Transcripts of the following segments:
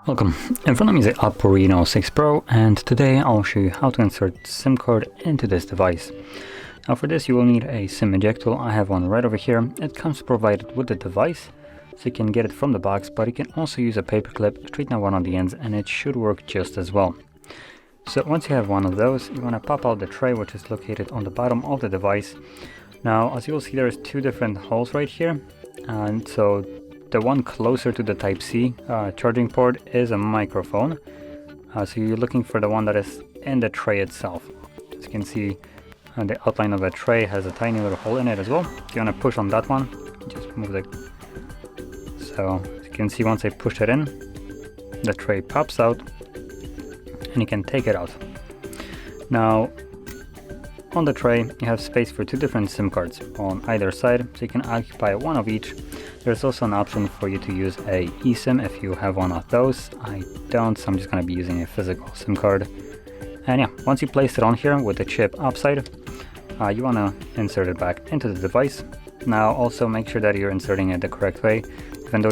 Welcome. In front of me is the OPPO Reno 6 Pro, and today I'll show you how to insert SIM card into this device. Now for this you will need a SIM eject tool. I have one right over here. It comes provided with the device, so you can get it from the box, but you can also use a paper clip, straighten out one on the ends, and it should work just as well. So once you have one of those, you want to pop out the tray, which is located on the bottom of the device. Now as you will see, there's two different holes right here, and so the one closer to the Type-C charging port is a microphone. So you're looking for the one that is in the tray itself. As you can see, the outline of the tray has a tiny little hole in it as well. If you want to push on that one, just move it. So as you can see, once I push it in, the tray pops out and you can take it out. Now on the tray you have space for two different SIM cards on either side, so you can occupy one of each. There's also an option for you to use a eSIM if you have one of those. I don't, so I'm just going to be using a physical SIM card. And yeah, once you place it on here with the chip upside, you want to insert it back into the device. Now also make sure that you're inserting it the correct way. Even though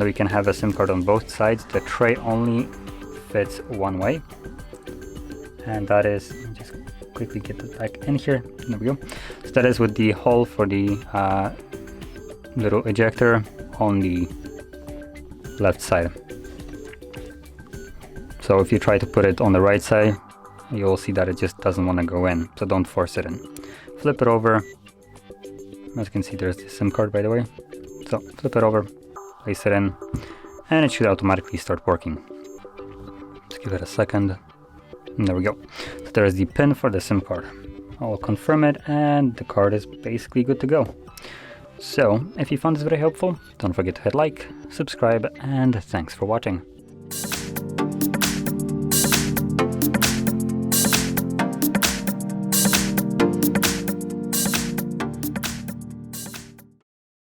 you can have a SIM card on both sides, the tray only fits one way. And that is, just quickly get it back in here. There we go. So that is with the hole for the little ejector on the left side. So if you try to put it on the right side, you'll see that it just doesn't want to go in, so don't force it in. Flip it over. As you can see, there's the SIM card, by the way. So flip it over, place it in, and it should automatically start working. Just give it a second, and there we go. So there's the pin for the SIM card. I'll confirm it, and the card is basically good to go. So, if you found this very helpful, don't forget to hit like, subscribe, and thanks for watching.